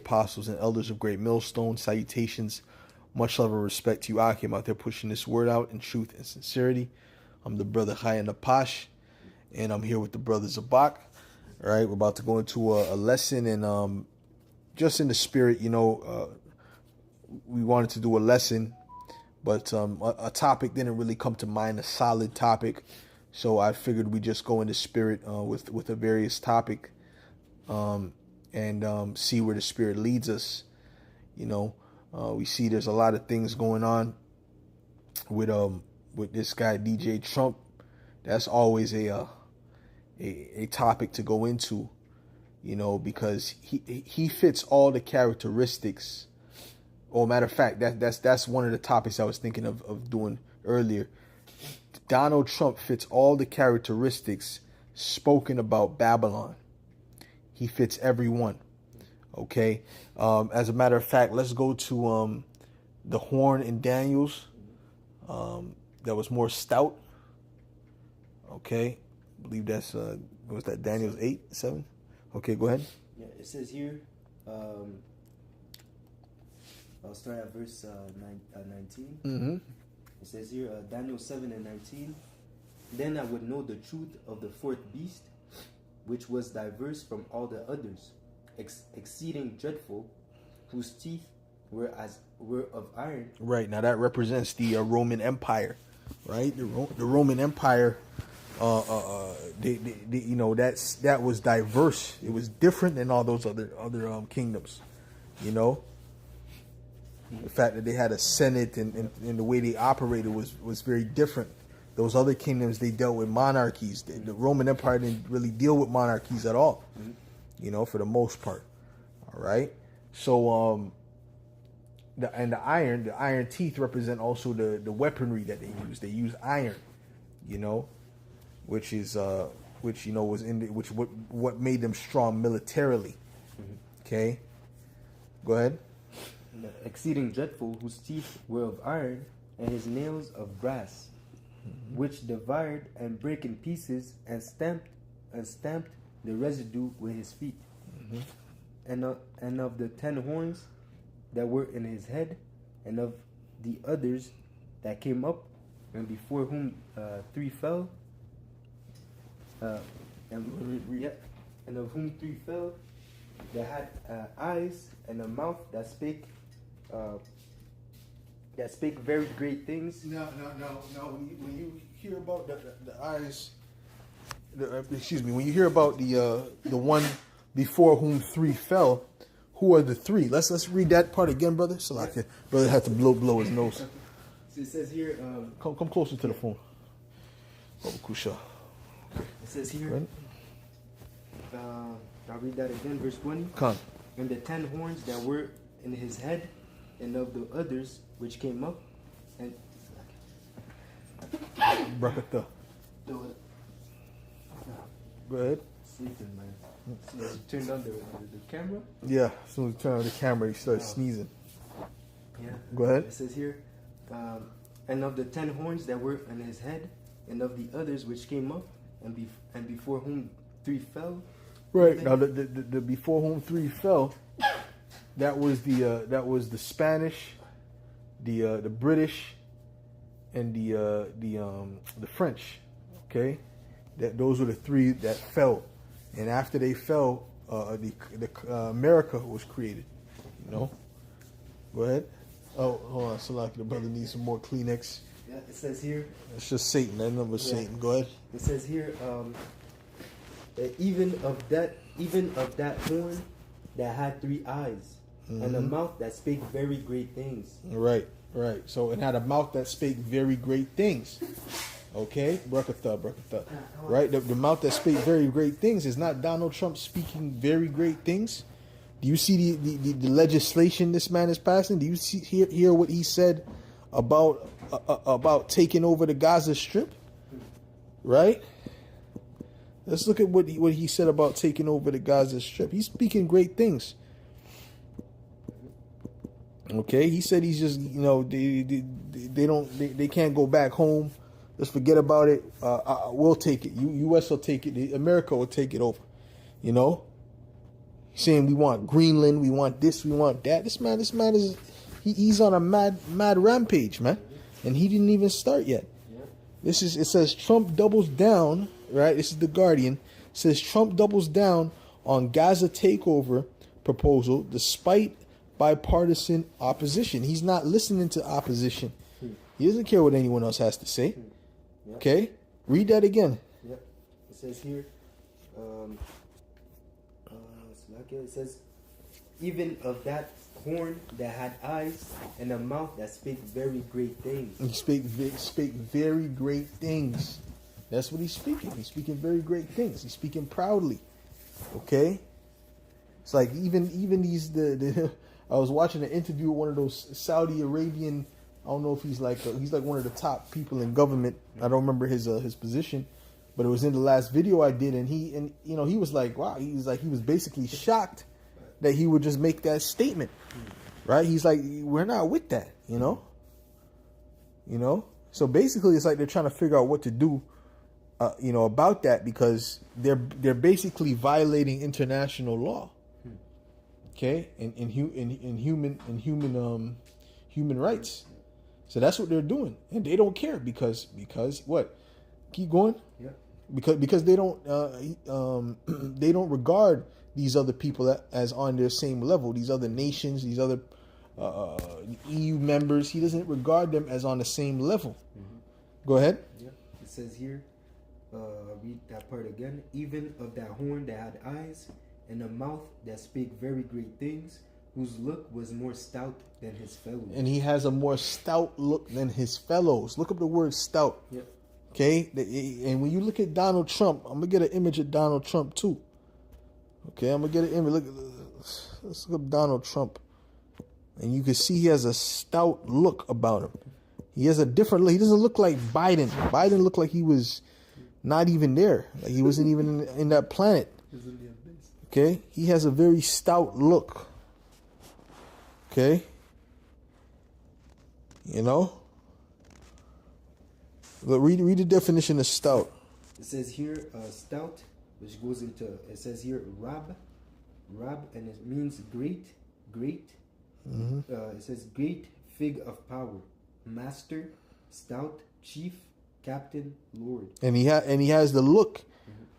apostles and elders of Great Millstone. Salutations. Much love and respect to you, Akim, out there pushing this word out in truth and sincerity. I'm the brother Chaya Napash, and I'm here with the brother Zabak. All right, we're about to go into a lesson, and just in the spirit, we wanted to do a lesson, but a topic didn't really come to mind, a solid topic. So I figured we just go in the spirit with a various topic, and see where the spirit leads us. We see there's a lot of things going on with this guy DJ Trump. That's always a topic to go into, because he fits all the characteristics. Or matter of fact, that's one of the topics I was thinking of doing earlier. Donald Trump fits all the characteristics spoken about Babylon. He fits every one. Okay. As a matter of fact, let's go to the horn in Daniel's that was more stout. Okay. I believe that's what was that, Daniel's 8:7? Okay, go ahead. Yeah, it says here, I'll start at verse 19. Mm-hmm. It says here, Daniel 7:19. Then I would know the truth of the fourth beast, which was diverse from all the others, exceeding dreadful, whose teeth were of iron. Right, now that represents the Roman Empire, right? The Roman Empire, that was diverse. It was different than all those other kingdoms, The fact that they had a senate and the way they operated was very different. Those other kingdoms, they dealt with monarchies. The Roman Empire didn't really deal with monarchies at all, for the most part. All right. So, the iron teeth represent also the weaponry that they use. They use iron, which what made them strong militarily. Okay. Go ahead. Exceeding dreadful, whose teeth were of iron, and his nails of brass, which devoured and brake in pieces, and stamped the residue with his feet. And of the 10 horns that were in his head, and of the others that came up, and before whom 3 fell, and of whom 3 fell, that had eyes and a mouth that spake very great things. No. When you hear about the eyes, when you hear about the one before whom 3 fell, who are the 3? Let's read that part again, brother. So brother had to blow his nose. So it says here. Come closer to the phone. Kusha. It says here. I'll read that again, verse 20. Come. And the 10 horns that were in his head, and of the others which came up, and Brakatha. Go ahead. Sleeping, man. So you turned on the camera? Yeah, as soon as you turn on the camera, you start sneezing. Yeah. Go ahead. It says here, and of the 10 horns that were in his head, and of the others which came up, and before whom 3 fell. Right. Now the before whom 3 fell, that was the Spanish, the British, and the French. Okay, those were the 3 that fell, and after they fell, America was created. Go ahead. Oh, hold on, Salaki, the brother needs some more Kleenex. Yeah, it says here. It's just Satan. That number's Satan. Go ahead. It says here, even of that horn that had 3 eyes, and a mouth that spake very great things. Right. So it had a mouth that spake very great things. Okay, Brakatha. Right, the mouth that spake very great things is not Donald Trump speaking very great things. Do you see the legislation this man is passing? Do you hear what he said about taking over the Gaza Strip? Right. Let's look at what he said about taking over the Gaza Strip. He's speaking great things. Okay, he said he's just they can't go back home. Let's forget about it. We'll take it. U.S. will take it. America will take it over. saying we want Greenland, we want this, we want that. This man is he's on a mad rampage, man, and he didn't even start yet. It says Trump doubles down, right? This is the Guardian. It says Trump doubles down on Gaza takeover proposal despite bipartisan opposition. He's not listening to opposition. He doesn't care what anyone else has to say. Okay, read that again. Yep. It says here. It says, even of that horn that had eyes and a mouth that spake very great things. He spake very great things. That's what he's speaking. He's speaking very great things. He's speaking proudly. Okay? It's like even these I was watching an interview with one of those Saudi Arabian, I don't know if he's like one of the top people in government. I don't remember his position, but it was in the last video I did, and he was like, wow, he was basically shocked that he would just make that statement. Right? He's like, we're not with that, you know? So basically it's like they're trying to figure out what to do about that, because they're basically violating international law. Okay? In human rights. So that's what they're doing. And they don't care because what? Keep going? Yeah. Because they don't they don't regard these other people as on their same level. These other nations, these other EU members, he doesn't regard them as on the same level. Go ahead. Yeah. It says here, read that part again. Even of that horn that had eyes and a mouth that spake very great things, whose look was more stout than his fellows. And he has a more stout look than his fellows. Look up the word stout. Yep. Okay? And when you look at Donald Trump, I'm going to get an image of Donald Trump too. Okay? I'm going to get an image. Let's look up Donald Trump. And you can see he has a stout look about him. He has a different look. He doesn't look like Biden. Biden looked like he was not even there. Like he wasn't even in that planet. Okay? He has a very stout look. Okay? Look, read the definition of stout. It says here, stout, which goes into, it says here, rab, and it means great. It says great fig of power, master, stout, chief, captain, lord. And he has the look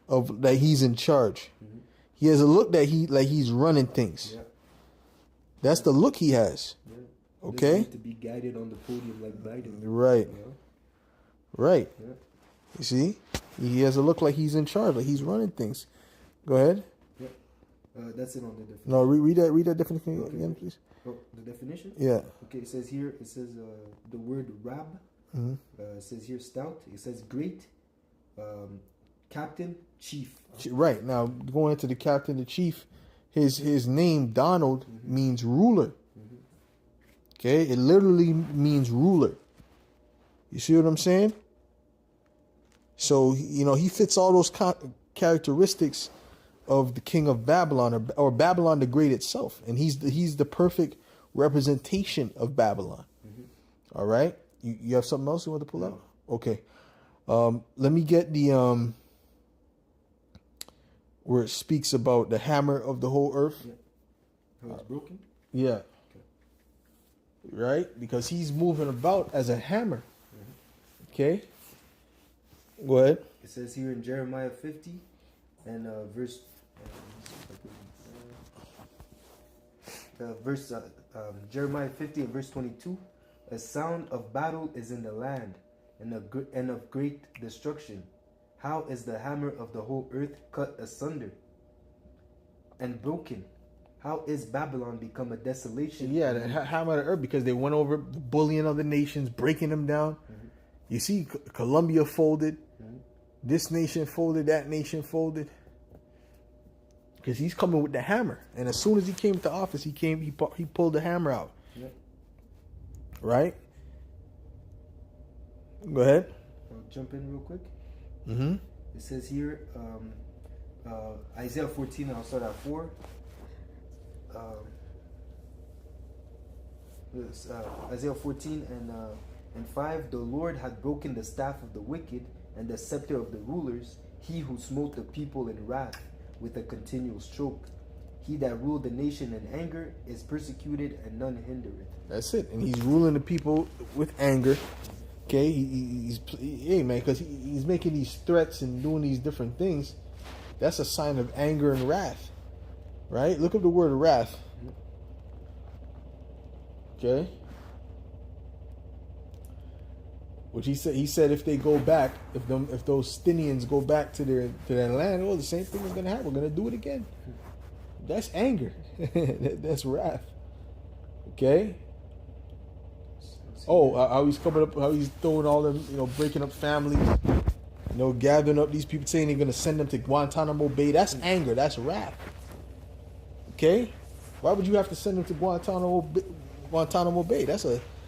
of that he's in charge. He has a look that he's running things. Yeah. That's the look he has. Yeah. Okay. To be guided on the podium like Biden. Right. Yeah. Right. Yeah. You see, he has a look like he's in charge, like he's running things. Go ahead. Yeah. That's it on the definition. No, read that definition again, please. Oh, the definition? Yeah. Okay. It says here. It says the word rab. It says here stout. It says great. Captain, chief. Right. Now going into the captain, the chief. His name Donald means ruler. Okay, it literally means ruler. You see what I'm saying? So he fits all those characteristics of the king of Babylon, or Babylon the Great itself, and he's the perfect representation of Babylon. All right, you have something else you want to pull out? Okay, let me get the where it speaks about the hammer of the whole earth. Yeah. How it's broken? Yeah. Okay. Right? Because he's moving about as a hammer. Okay? Go ahead. It says here in Jeremiah 50 and Jeremiah 50 and verse 22, a sound of battle is in the land and of great destruction. How is the hammer of the whole earth cut asunder and broken? How is Babylon become a desolation? Yeah, the hammer of the earth, because they went over the bullying of the nations, breaking them down. You see, Colombia folded. This nation folded. That nation folded. Because he's coming with the hammer, and as soon as he came to office, he pulled the hammer out. Yep. Right. Go ahead. I'll jump in real quick. It says here, Isaiah 14, I'll start at 4. Isaiah 14 and 5, the Lord had broken the staff of the wicked and the scepter of the rulers, he who smote the people in wrath with a continual stroke. He that ruled the nation in anger is persecuted, and none hindereth. That's it. And he's ruling the people with anger. Okay, hey man, because he's making these threats and doing these different things. That's a sign of anger and wrath, right? Look up the word wrath. Okay. Which he said if they go back, if those Stinians go back to their land, the same thing is gonna happen. We're gonna do it again. That's anger. That's wrath. Okay. Oh, how he's coming up, how he's throwing all them, breaking up families, gathering up these people, saying they're gonna send them to Guantanamo Bay. That's anger. That's wrath. Okay. Why would you have to send them to Guantanamo Bay?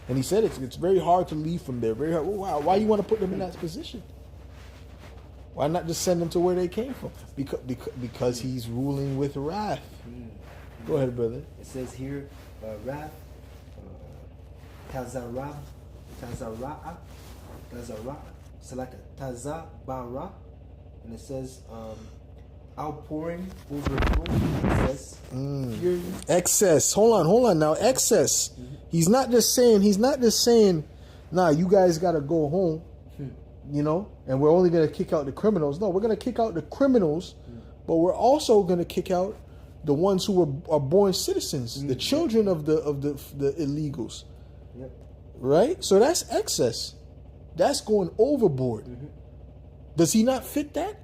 And he said it's very hard to leave from there. Very hard. Why you want to put them in that position? Why not just send them to where they came from? Because he's ruling with wrath. Go ahead, brother. It says here, wrath, tazara'a, select tazabara, and it says outpouring, overflow, excess, fury. Excess. Hold on now. Excess. Mm-hmm. He's not just saying, nah, you guys gotta go home, and we're only gonna kick out the criminals. No, we're gonna kick out the criminals, but we're also gonna kick out the ones who are born citizens, the children of the illegals. Yep. Right? So that's excess. That's going overboard. Mm-hmm. Does he not fit that?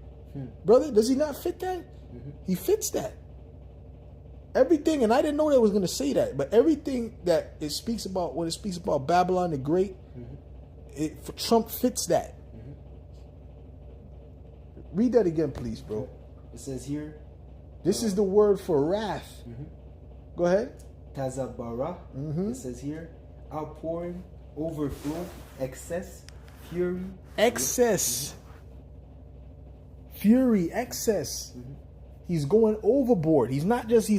Brother, does he not fit that? Mm-hmm. He fits that. Everything, and I didn't know that was going to say that, but everything that it speaks about, when it speaks about Babylon the Great, Trump fits that. Mm-hmm. Read that again, please, bro. It says here. This is the word for wrath. Mm-hmm. Go ahead. Tazabara. Mm-hmm. It says here, outpouring, overflow, excess, fury. Excess. Mm-hmm. Fury, excess. Mm-hmm. He's going overboard. He's not just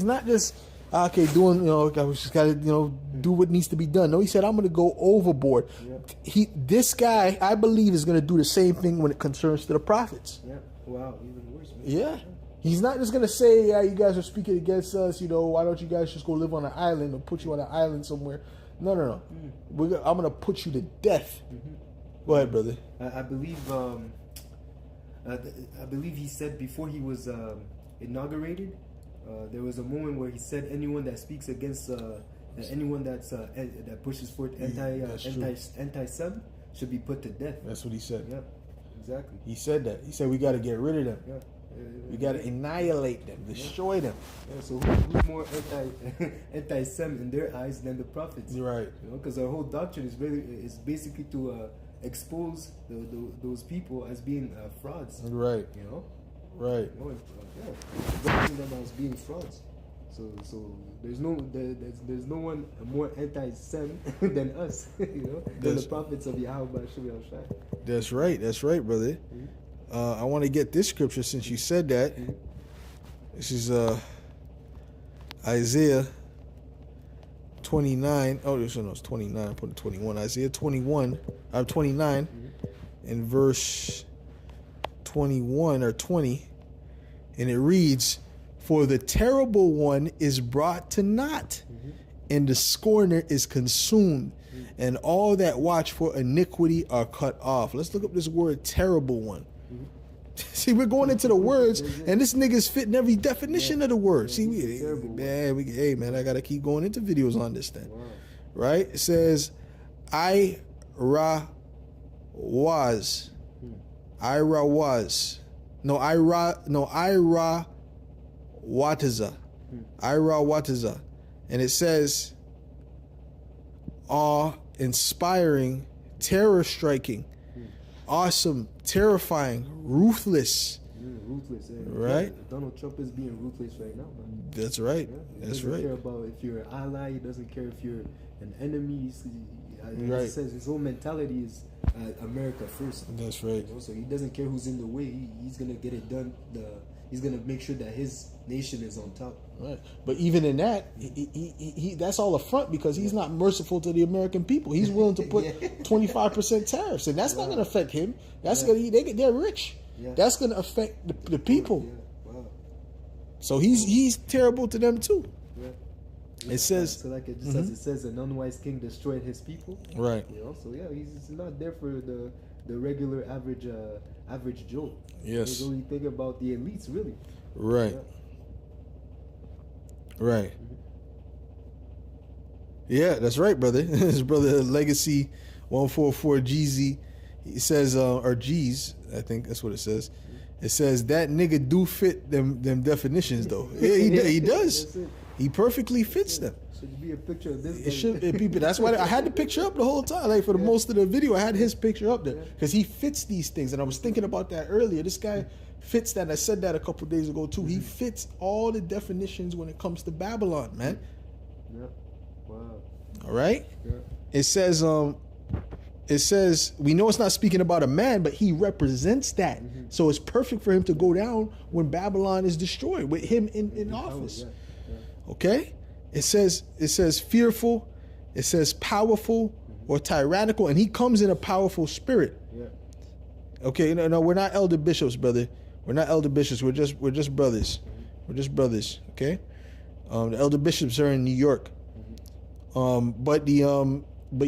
okay doing, I just gotta do what needs to be done. No, he said I'm gonna go overboard. Yep. This guy, I believe, is gonna do the same thing when it concerns to the prophets. Yeah. Wow, even worse. Man. Yeah. He's not just gonna say, yeah, you guys are speaking against us, why don't you guys just go live on an island or put you on an island somewhere? No. Mm-hmm. I'm gonna put you to death. Mm-hmm. Go ahead, brother. I believe he said before he was inaugurated, there was a moment where he said anyone that speaks against anyone that pushes forth anti-Sem should be put to death. That's what he said. Yeah, exactly. He said that. He said we got to get rid of them. Yeah. We got to annihilate them, destroy them. Yeah, so who's more anti-Sem in their eyes than the prophets? You're right. Because our whole doctrine is basically to expose those people as being frauds. Right. Right. Exposing them as being frauds. So there's no one more anti-Sem than us, than the prophets of Yahweh Shem Shai. That's right, brother. Mm-hmm. I want to get this scripture since you said that. Mm-hmm. This is Isaiah 29. Oh, it's 29. I put 21. Isaiah 29, in verse 21 or 20, and it reads, "For the terrible one is brought to naught, and the scorner is consumed, and all that watch for iniquity are cut off." Let's look up this word, terrible one. See, we're going into the words, and this nigga's fitting every definition of the word. See, man, I gotta keep going into videos on this thing. Wow. Right? It says, Ira Wataza. And it says, awe-inspiring, terror-striking, awesome, terrifying, ruthless. Ruthless, yeah. Right? Yeah, Donald Trump is being ruthless right now, man. That's right. Yeah? That's right. He doesn't care about if you're an ally. He doesn't care if you're an enemy. Right. He says his whole mentality is America first. That's right. So he doesn't care who's in the way. He's gonna get it done. He's gonna make sure that his nation is on top. Right. But even in that, he that's all a front because he's not merciful to the American people. He's willing to put 25% tariffs, and that's not going to affect him. That's they're rich. Yeah. That's going to affect the people. Yeah. Wow. So he's terrible to them too. Yeah. It says, so like it just as it says, an unwise king destroyed his people. right. You know, so yeah, he's not there for the regular average Joe. Yes. He's only thinking about the elites, really. Right. Yeah. Right. Yeah, that's right, brother. His brother Legacy 144 GZ. He says, or G's, I think that's what it says. It says that nigga do fit them definitions though. Yeah, he does. He perfectly fits them. Should be a picture of this. It should be. That's why I had the picture up the whole time. Like for the most of the video, I had his picture up there because he fits these things. And I was thinking about that earlier. This guy fits that. And I said that a couple of days ago too. He fits all the definitions when it comes to Babylon, man. Yeah. Wow. All right. Yeah. It says we know it's not speaking about a man, but he represents that. So it's perfect for him to go down when Babylon is destroyed with him in office. Okay? It says fearful, it says powerful or tyrannical, and he comes in a powerful spirit. Yeah. Okay, no, we're not elder bishops, brother. We're not elder bishops. We're just brothers. We're just brothers. Okay. The elder bishops are in New York. But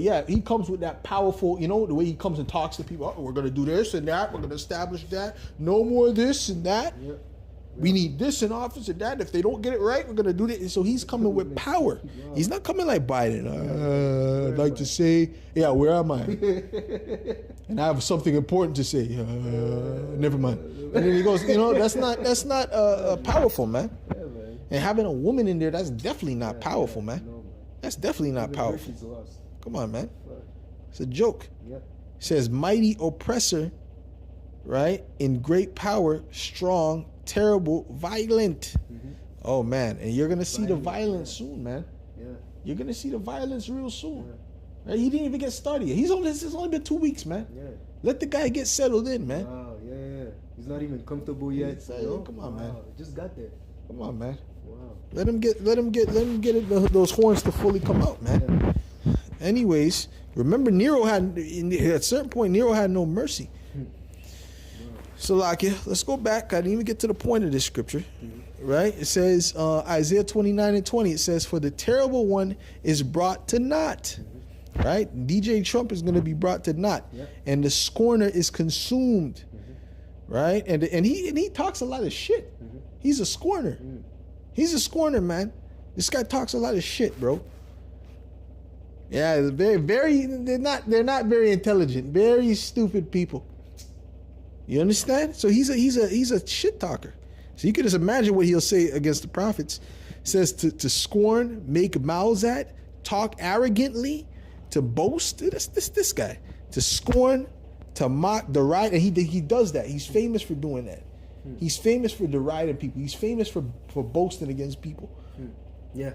yeah, he comes with that powerful, the way he comes and talks to people. Oh, we're gonna do this and that. We're gonna establish that. No more this and that. Yeah. We need this in office and that. If they don't get it right, we're gonna do this. So he's coming with power. He's not coming like Biden. I'd like to say, yeah, where am I? And I have something important to say. Never mind. And then he goes, that's not powerful, man. Yeah, man. And having a woman in there, that's definitely not powerful, man. No, man. That's definitely not powerful. She's lost. Come on, man. Fuck. It's a joke. Yeah. It says mighty oppressor, right? In great power, strong, terrible, violent. Oh man, and you're gonna see the violence soon, man. Yeah. You're gonna see the violence real soon. Right? He didn't even get started yet. It's only been 2 weeks, man. Yeah. Let the guy get settled in, man. Wow. Yeah. He's not even comfortable yet. Come on, man. Just got there. Come on, man. Wow. Let him get those horns to fully come out, man. Yeah. Anyways, remember Nero at a certain point Nero had no mercy. So Lakia, let's go back. I didn't even get to the point of this scripture. Right? It says Isaiah 29:20. It says, "For the terrible one is brought to naught." Right? DJ Trump is going to be brought to naught, and the scorner is consumed. Right? And he talks a lot of shit. He's a scorner. He's a scorner, man. This guy talks a lot of shit, bro. Yeah, they're not very intelligent, very stupid people. You understand? So he's a shit talker. So you can just imagine what he'll say against the prophets. It says to scorn, make mouths at, talk arrogantly, to boast. This guy. To scorn, to mock, deride, and he does that. He's famous for doing that. He's famous for deriding people. He's famous for boasting against people. Yeah.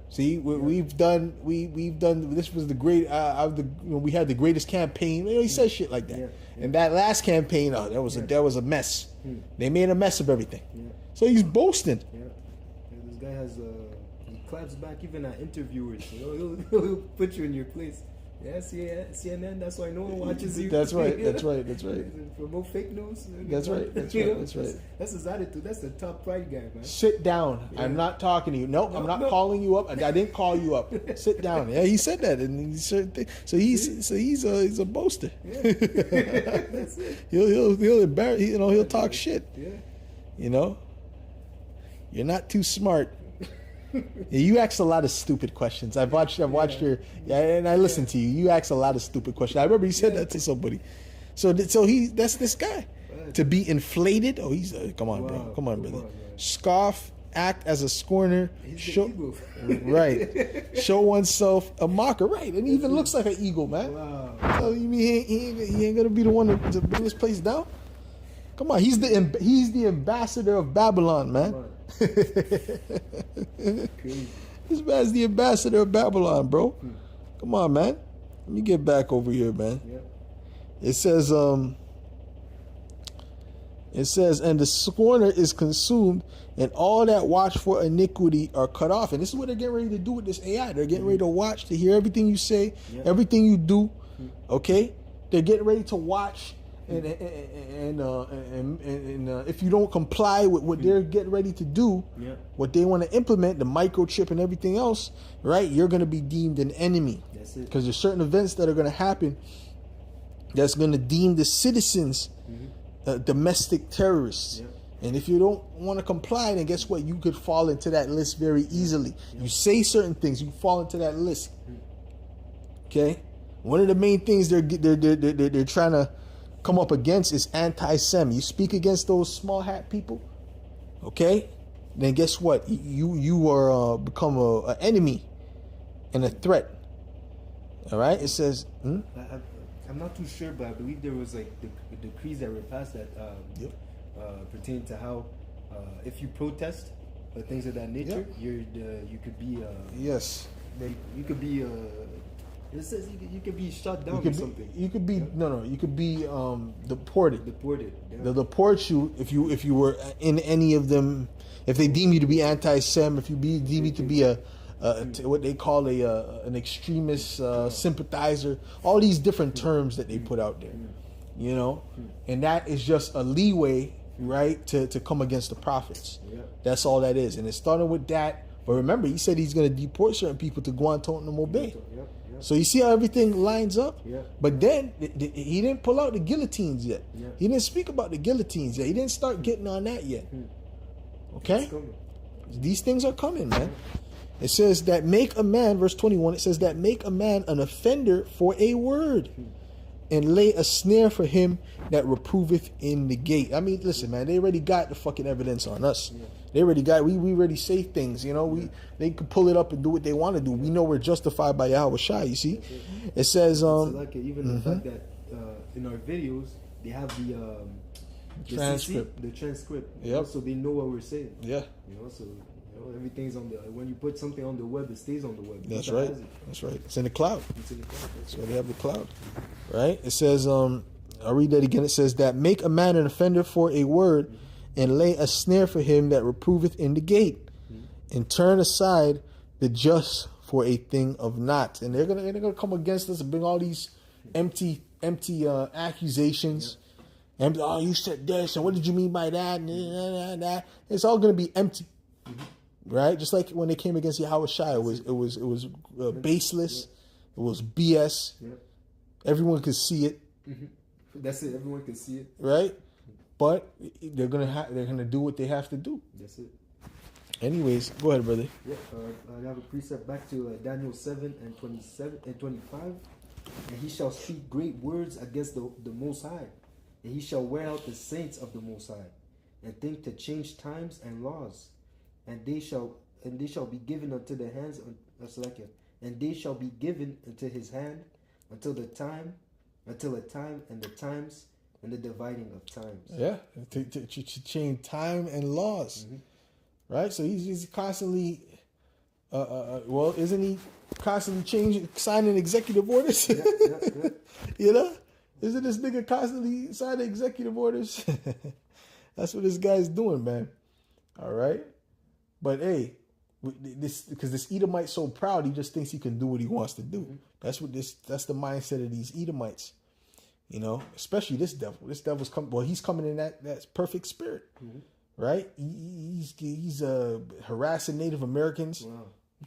See, we've done. This was the great. We had the greatest campaign. He says shit like that. And that last campaign, that was a mess. They made a mess of everything. So he's boasting. This guy has he claps back even at interviewers. He'll put you in your place. Yeah, CNN. That's why no one watches you. That's right. Promote fake news. That's right. That's his attitude. That's the top pride guy, man. Sit down. Yeah. I'm not talking to you. Nope, I'm not calling you up. I didn't call you up. Sit down. Yeah, he said that, and he said he's a boaster. Yeah. That's it. He'll embarrass. He'll talk shit. Yeah. You're not too smart. You ask a lot of stupid questions. I've watched your, and I listened to you. You ask a lot of stupid questions. I remember you said that to somebody. So that's this guy. To be inflated. Oh, he's come on, bro. Come on, brother. Scoff, act as a scorner. Show, right. Show oneself a mocker. Right, and he even looks like an eagle, man. Wow. So you mean he ain't gonna be the one to bring this place down? Come on, he's the ambassador of Babylon, man. This man's the ambassador of Babylon, bro. Come on, man. Let me get back over here, man. It says, and the scorner is consumed, and all that watch for iniquity are cut off. And this is what they're getting ready to do with this AI. They're getting ready to watch, to hear everything you say, everything you do. Okay? They're getting ready to watch And if you don't comply with what they're getting ready to do, what they want to implement, the microchip and everything else, right? You're going to be deemed an enemy. That's it. Because there's certain events that are going to happen that's going to deem the citizens domestic terrorists. And if you don't want to comply, then guess what? You could fall into that list very easily. You say certain things, you fall into that list. Okay? One of the main things they're trying to come up against is anti-Sem. You speak against those small hat people, okay? Then guess what? You are become an enemy and a threat. All right? It says. I'm not too sure, but I believe there was like the decrees that were passed that pertain to how if you protest or things of that nature, you could be yes. You could be. It says you could be shut down or something. You could be you could be deported. Deported. Yeah. They'll deport you if you were in any of them. If they deem you to be anti-Sem, if you deem you to be what they call an extremist sympathizer, all these different terms that they put out there, you know, and that is just a leeway, right, to come against the prophets. That's all that is, and it started with that. But remember, he said he's going to deport certain people to Guantanamo Bay. So you see how everything lines up? But then he didn't pull out the guillotines yet. He didn't speak about the guillotines yet. He didn't start getting on that yet. Okay? These things are coming, man. It says that make a man, verse 21, it says that make a man an offender for a word and lay a snare for him that reproveth in the gate. I mean, listen, man, they already got the fucking evidence on us. They already got, we already say things, you know, they can pull it up and do what they want to do. We know we're justified by Yahweh Shai, you see. It says, so like even the fact that in our videos, they have the transcript. The transcript. You know, so they know what we're saying. Yeah. You know, so everything's on the, when you put something on the web, it stays on the web. That's right. That's right. It's in the cloud. It's in the cloud. So they have the cloud. Right? It says, I'll read that again. It says that make a man an offender for a word and lay a snare for him that reproveth in the gate, and turn aside the just for a thing of naught. And they're gonna come against us and bring all these empty accusations. And oh, you said this, and what did you mean by that? And it's all gonna be empty, right? Just like when they came against Yahweh Shai, it was baseless, it was BS. Everyone could see it. That's it. Everyone can see it, right? But they're gonna do what they have to do. That's it. Anyways, go ahead, brother. Yeah, I have a precept back to Daniel 7:27 and 25. And he shall speak great words against the Most High, and he shall wear out the saints of the Most High, and think to change times and laws, and they shall be given unto the hands of Salakia, and they shall be given into his hand until a time and the times and the dividing of times. Yeah, to change time and laws, right? So he's constantly, well, isn't he constantly signing executive orders? Yeah. You know, isn't this nigga constantly signing executive orders? That's what this guy's doing, man. All right, but hey, because this Edomite's so proud, he just thinks he can do what he wants to do. That's the mindset of these Edomites. You know, especially this devil. This devil's he's coming in that perfect spirit, right? He's harassing Native Americans,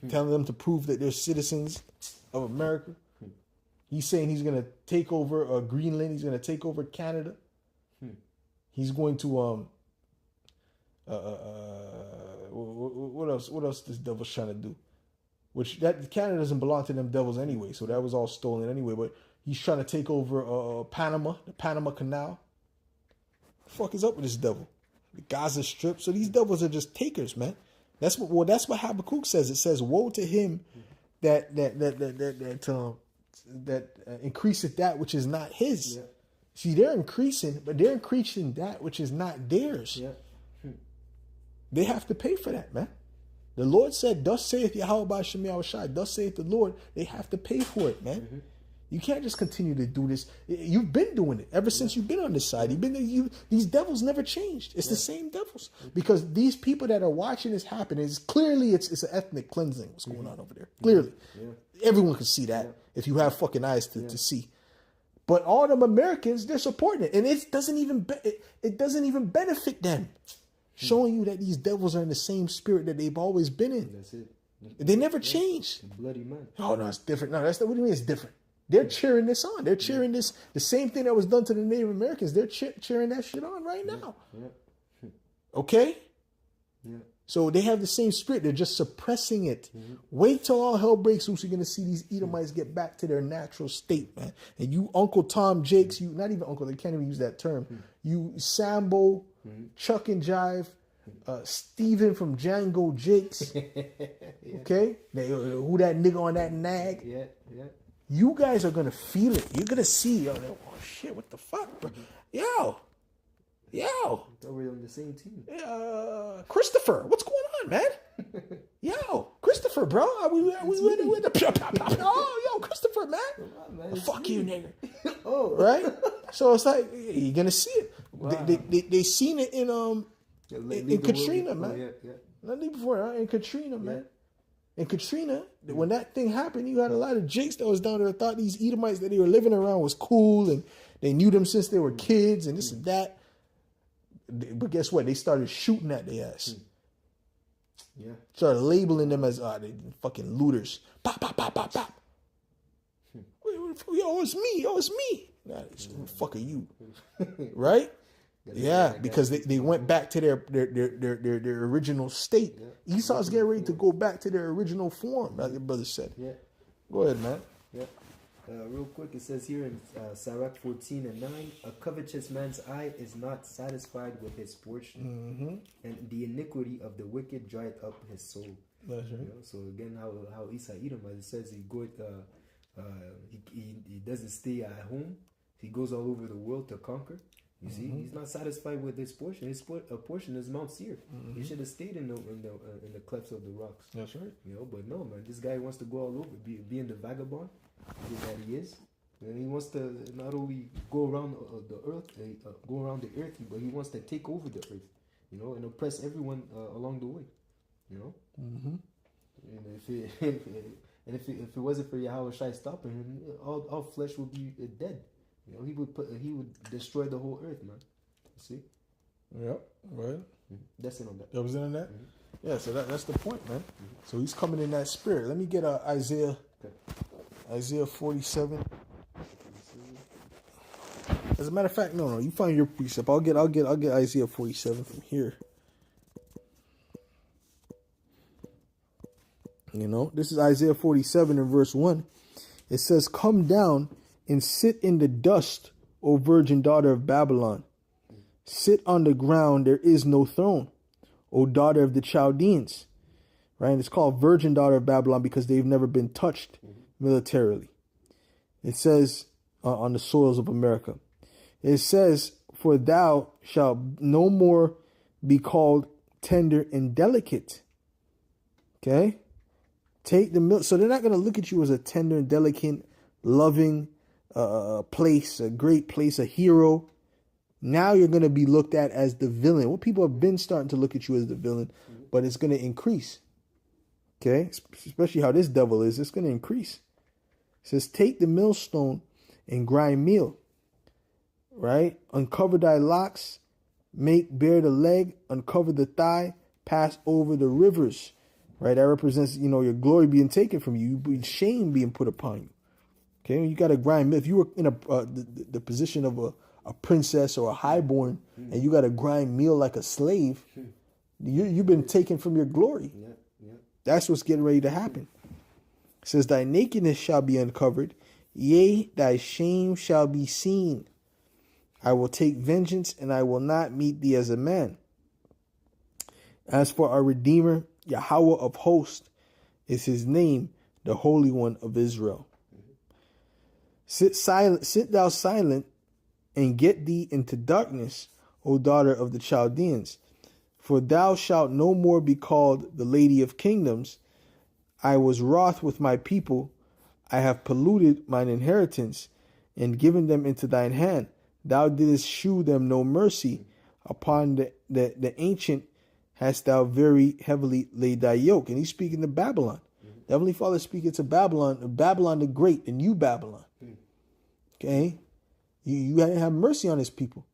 telling them to prove that they're citizens of America. He's saying he's going to take over Greenland. He's going to take over Canada. He's going to what else this devil's trying to do? Which that Canada doesn't belong to them devils anyway, so that was all stolen anyway. But he's trying to take over Panama, the Panama Canal. The fuck is up with this devil? The Gaza Strip. So these devils are just takers, man. That's what Habakkuk says. It says, "Woe to him that increaseth that which is not his." Yeah. See, they're increasing, but they're increasing that which is not theirs. Yeah. They have to pay for that, man. The Lord said, "Thus saith Yahweh B'Shem Yahushai." Thus saith the Lord. They have to pay for it, man. You can't just continue to do this. You've been doing it ever since you've been on this side. These devils never changed. It's the same devils, because these people that are watching this happen is clearly it's an ethnic cleansing. What's going on over there? Clearly, everyone can see that if you have fucking eyes to see. But all them Americans, they're supporting it, and it doesn't even benefit them. Showing you that these devils are in the same spirit that they've always been in. That's it. They never change. Bloody man. Oh no, it's different. No, what do you mean it's different? They're cheering this on. They're cheering this. The same thing that was done to the Native Americans. They're cheering that shit on right now. Yeah. Okay? Yeah. So they have the same spirit. They're just suppressing it. Wait till all hell breaks loose. You're going to see these Edomites get back to their natural state, man. And you, Uncle Tom Jakes, you, not even Uncle, they can't even use that term. You, Sambo, Chuck and Jive, Steven from Django Jakes. Okay? Who that nigga on that nag? Yeah. You guys are going to feel it. You're going to see, oh shit, what the fuck, bro? Yo. Thought we were on the same team. Christopher, what's going on, man? Yo, Christopher, bro. We with the yo, Christopher, man. Fuck you, nigga. Oh, right. So it's like you're gonna see it. Wow. They seen it in Katrina, man. Yeah. Not even before, in Katrina, man. In Katrina, when that thing happened, you had a lot of jakes that was down there that thought these Edomites that they were living around was cool, and they knew them since they were kids, and this and that. But guess what? They started shooting at their ass. Yeah. Started labeling them as they fucking looters. Pop, pop, pop, pop, pop. Yo, it's me. It's me. Nah, who the fuck are you? Right? Yeah, because they went back to their original state. Yeah. Esau's getting ready to go back to their original form, like your brother said. Yeah. Go ahead, man. Yeah. Real quick, it says here in Sirach 14:9, a covetous man's eye is not satisfied with his portion, and the iniquity of the wicked dried up his soul. That's right. You know? So again, how Esau Edom, as it says, he doesn't stay at home. He goes all over the world to conquer. You see, he's not satisfied with his portion. His portion is Mount Seir. He should have stayed in the clefts of the rocks. That's right. You know, but no, man, this guy wants to go all over, being the vagabond that he is, and he wants to not only go around the earth, but he wants to take over the earth, you know, and oppress everyone along the way, you know. And if it wasn't for Yahweh Shai stopping him, all flesh would be dead. You know, he would destroy the whole earth, man. You see? Yep. Right. That's it on that. That was in that. Yeah. So that's the point, man. So he's coming in that spirit. Let me get Isaiah. Okay. Isaiah 47. As a matter of fact, no. You find your precept. I'll get Isaiah 47 from here. You know, this is Isaiah 47 and verse 1. It says, "Come down and sit in the dust, O virgin daughter of Babylon. Sit on the ground, there is no throne, O daughter of the Chaldeans." Right? And it's called virgin daughter of Babylon because they've never been touched militarily. It says on the soils of America. It says, "For thou shalt no more be called tender and delicate." Okay? Take the milk. So they're not going to look at you as a tender and delicate, loving place, a great place, a hero. Now you're going to be looked at as the villain. Well, people have been starting to look at you as the villain, but it's going to increase. Okay? Especially how this devil is. It's going to increase. It says, "Take the millstone and grind meal." Right? "Uncover thy locks, make bare the leg, uncover the thigh, pass over the rivers." Right? That represents, your glory being taken from you, shame being put upon you. Okay? You got to grind meal. If you were in the position of a princess or a highborn, and you got to grind meal like a slave, you've been taken from your glory. Yeah. That's what's getting ready to happen. It says, "Thy nakedness shall be uncovered, yea, thy shame shall be seen. I will take vengeance, and I will not meet thee as a man. As for our Redeemer, Yahweh of hosts is his name, the Holy One of Israel. Sit thou silent, and get thee into darkness, O daughter of the Chaldeans. For thou shalt no more be called the Lady of Kingdoms. I was wroth with my people. I have polluted mine inheritance, and given them into thine hand. Thou didst shew them no mercy. Upon the ancient hast thou very heavily laid thy yoke. And he's speaking to Babylon. The Heavenly Father is speaking to Babylon the Great, the new Babylon. Okay? You didn't have mercy on his people.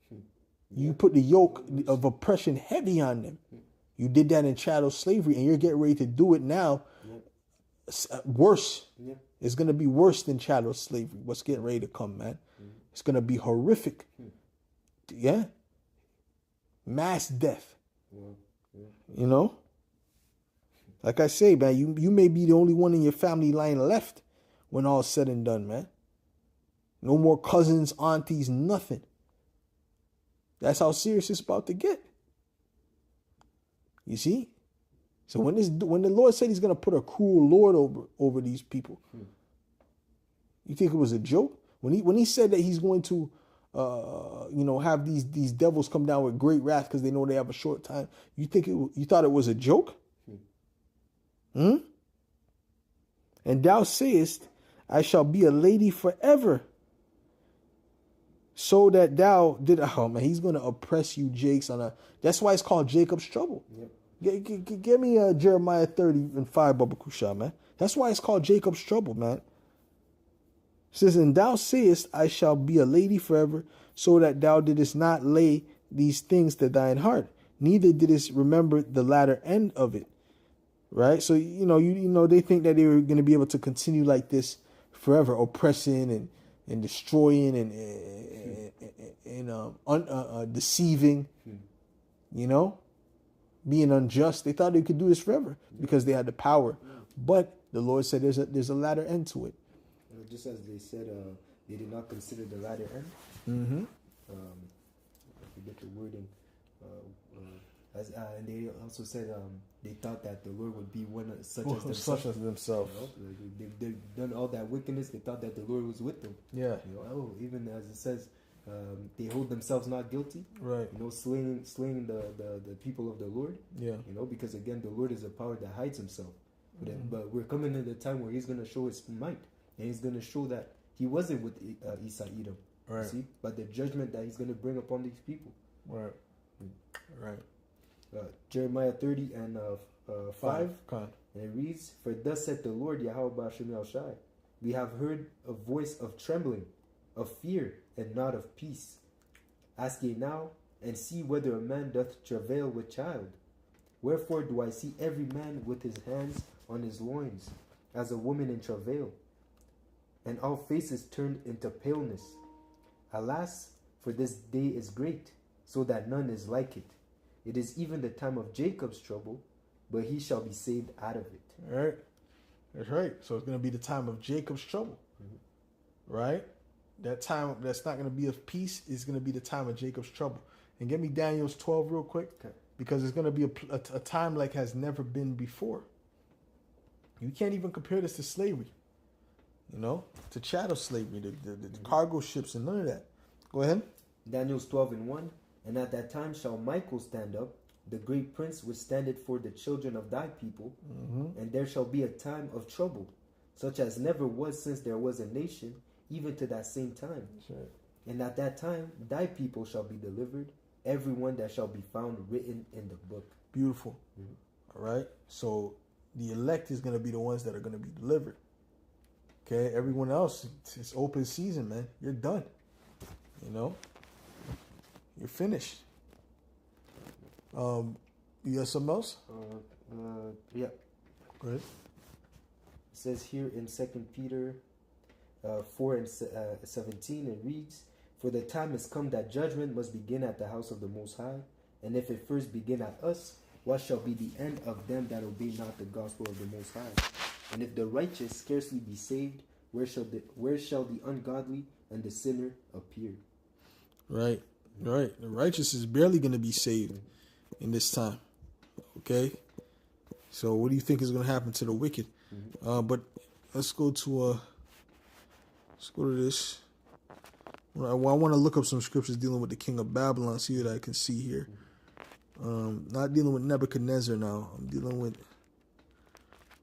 You put the yoke of oppression heavy on them. You did that in chattel slavery, and you're getting ready to do it now. Worse. It's going to be worse than chattel slavery. What's getting ready to come, man? It's going to be horrific. Yeah. Mass death. You know? Like I say, man, you may be the only one in your family line left when all's said and done, man. No more cousins, aunties, nothing. That's how serious it's about to get. You see? So when the Lord said he's going to put a cruel Lord over these people, you think it was a joke? When he said that he's going to have these devils come down with great wrath because they know they have a short time, you thought it was a joke? And thou sayest, I shall be a lady forever. So that thou did, oh man, he's going to oppress you, Jakes, that's why it's called Jacob's trouble. Yep. Give me Jeremiah 30:5, Baba Kusha, man. That's why it's called Jacob's trouble, man. It says, and thou sayest, I shall be a lady forever, so that thou didst not lay these things to thine heart, neither didst remember the latter end of it. Right? So, they think that they were going to be able to continue like this forever, oppressing and destroying and deceiving, being unjust. They thought they could do this forever because they had the power. But the Lord said there's a latter end to it. Just as they said, they did not consider the latter end. I forget the wording. And they also said they thought that the Lord would be one such as themselves. They've done all that wickedness. They thought that the Lord was with them. Yeah. Even as it says, they hold themselves not guilty. Right. Slaying the people of the Lord. Yeah. Because again, the Lord is a power that hides himself. But we're coming in the time where he's going to show his might, and he's going to show that he wasn't with Esau Edom. Right. See, but the judgment that he's going to bring upon these people. Right. Right. Jeremiah 30 and 5. And it reads, for thus saith the Lord Yahweh Ba'ashem Yahushai, we have heard a voice of trembling, of fear, and not of peace. Ask ye now, and see whether a man doth travail with child. Wherefore do I see every man with his hands on his loins, as a woman in travail, and all faces turned into paleness. Alas, for this day is great, so that none is like it. It is even the time of Jacob's trouble, but he shall be saved out of it. All right. That's right. So it's going to be the time of Jacob's trouble. Right? That time that's not going to be of peace is going to be the time of Jacob's trouble. And get me Daniel's 12 real quick, because it's going to be a time like has never been before. You can't even compare this to slavery, to chattel slavery, the cargo ships and none of that. Go ahead. Daniel's 12 and 1. And at that time shall Michael stand up, the great prince which standeth for the children of thy people, and there shall be a time of trouble, such as never was since there was a nation, even to that same time. Right. And at that time thy people shall be delivered, every one that shall be found written in the book. Beautiful. All right. So the elect is going to be the ones that are going to be delivered. Okay. Everyone else, it's open season, man. You're done. You're finished. You got something else? Yeah. Go ahead. It says here in 2 Peter 4 and 17, it reads, for the time is come that judgment must begin at the house of the Most High. And if it first begin at us, what shall be the end of them that obey not the gospel of the Most High? And if the righteous scarcely be saved, where shall the ungodly and the sinner appear? Right. The righteous is barely going to be saved in this time. Okay? So what do you think is going to happen to the wicked? But let's go to this. I want to look up some scriptures dealing with the king of Babylon, see what I can see here. Not dealing with Nebuchadnezzar now. I'm dealing with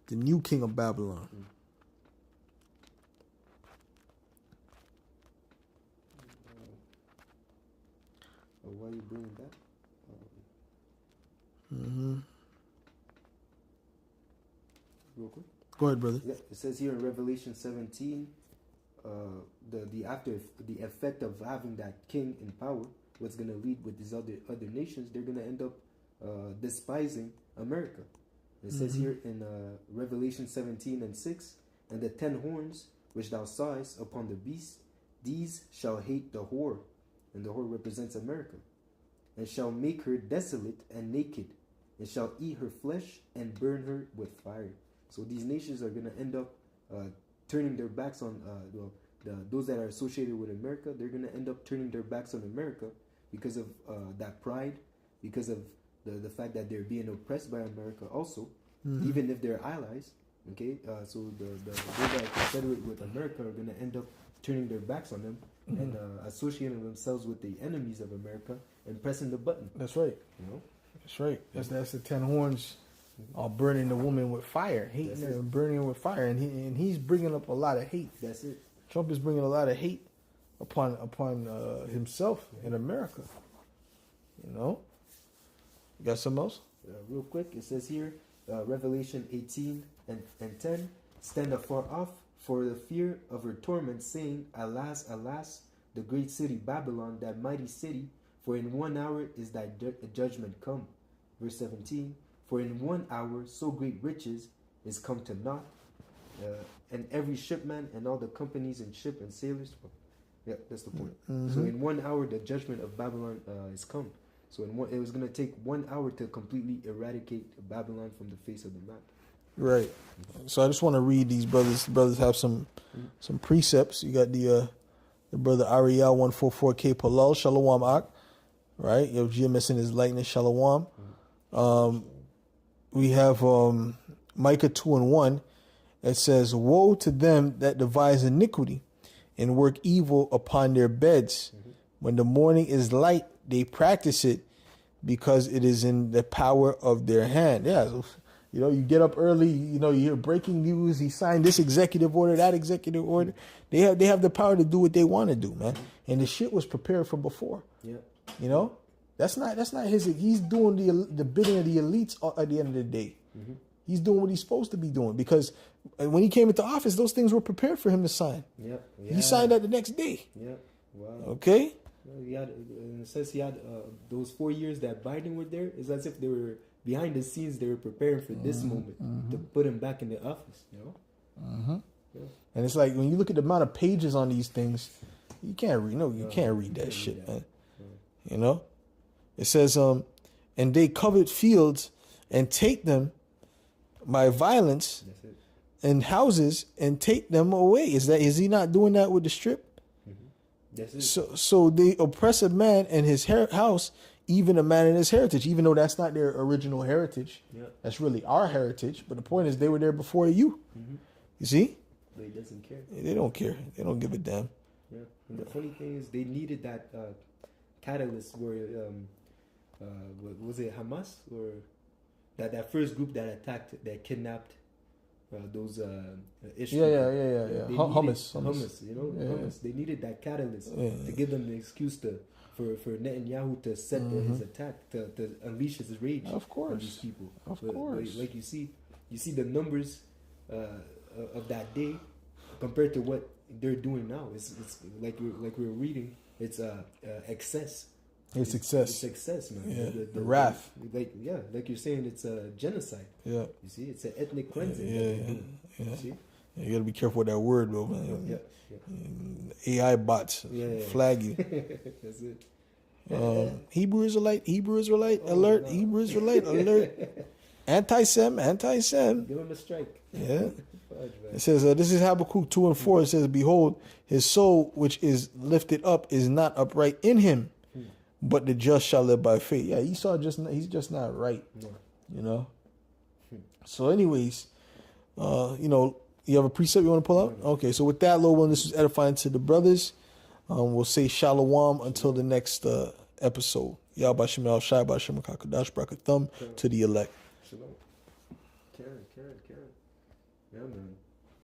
the new king of Babylon. Why are you bringing that? Real quick. Go ahead, brother. Yeah, it says here in Revelation 17, the effect of having that king in power, what's gonna lead with these other nations, they're gonna end up despising America. It says here in Revelation 17:6, and the 10 horns which thou sawest upon the beast, these shall hate the whore, and the whore represents America, and shall make her desolate and naked, and shall eat her flesh and burn her with fire. So these nations are going to end up turning their backs on those that are associated with America. They're going to end up turning their backs on America because of that pride, because of the fact that they're being oppressed by America also, even if they're allies. Okay, so those that are confederate with America are going to end up turning their backs on them and associating themselves with the enemies of America and pressing the button. That's right. You know, that's right. That's the 10 horns are burning the woman with fire, hating her and burning her with fire, and he's bringing up a lot of hate. That's it. Trump is bringing a lot of hate upon himself in America. You know, you got something else? Real quick, it says here, Revelation 18 and 10, stand afar off for the fear of her torment, saying, alas, alas, the great city Babylon, that mighty city, for in 1 hour is thy judgment come. Verse 17, for in 1 hour so great riches is come to naught, and every shipman and all the companies and ship and sailors. Yeah, that's the point. So in 1 hour the judgment of Babylon is come. So it was going to take 1 hour to completely eradicate Babylon from the face of the map. Right. So I just want to read these brothers. The brothers have some precepts. You got the brother Ariel 144K Palal Shalom Ak, right? You have GMS in his lightning Shalom. We have Micah 2:1. It says, woe to them that devise iniquity and work evil upon their beds. When the morning is light, they practice it because it is in the power of their hand. Yeah, so, you know, you get up early, you know, you hear breaking news, he signed this executive order, that executive order. They have the power to do what they want to do, man. And the shit was prepared from before. Yeah. You know? That's not his, he's doing the bidding of the elites at the end of the day. He's doing what he's supposed to be doing, because when he came into office, those things were prepared for him to sign. Yeah. He signed that the next day. Yeah. Wow. Okay? He had, in a sense, he had those 4 years that Biden were there. It's as if they were behind the scenes. They were preparing for this moment to put him back in the office. You know. Yeah. And it's like when you look at the amount of pages on these things, you can't read. No, you can't read that shit, man. You know. It says, and they covet fields and take them by violence, and houses and take them away. Is he not doing that with the strip? That's it. So they oppress a man in his house, even a man in his heritage, even though that's not their original heritage. Yeah. That's really our heritage. But the point is, they were there before you. You see? But he doesn't care. They don't care. They don't give a damn. Yeah. And the funny thing is, they needed that catalyst where, was it Hamas or that first group that attacked, that kidnapped those issues. Yeah. Hummus. You know, hummus. They needed that catalyst to give them the excuse for Netanyahu to set his attack, to unleash his rage on these people. Of course. Like you see the numbers of that day compared to what they're doing now. It's like we were reading. It's excess. It's excess. It's excess, man. Yeah. The wrath. Like you're saying, it's a genocide. Yeah. You see, it's an ethnic cleansing. Yeah. You see? Yeah, you gotta be careful with that word, though, man. AI bots flag you. That's it. Hebrew Israelite alert. Hebrew Israelite alert. Anti-Sem. Give him a strike. Yeah. It says, this is Habakkuk 2 and 4. It says, behold, his soul which is lifted up is not upright in him, but the just shall live by faith. Yeah, Esau he's just not right. No. You know? So anyways, you know, you have a precept you want to pull out? Okay, so with that, Lord willing, this was edifying to the brothers. We'll say shalom until the next episode. Yahba Shem El Shai B'Shem HaKadosh Barakathum to the elect. Shalom. Karen. Yeah, man.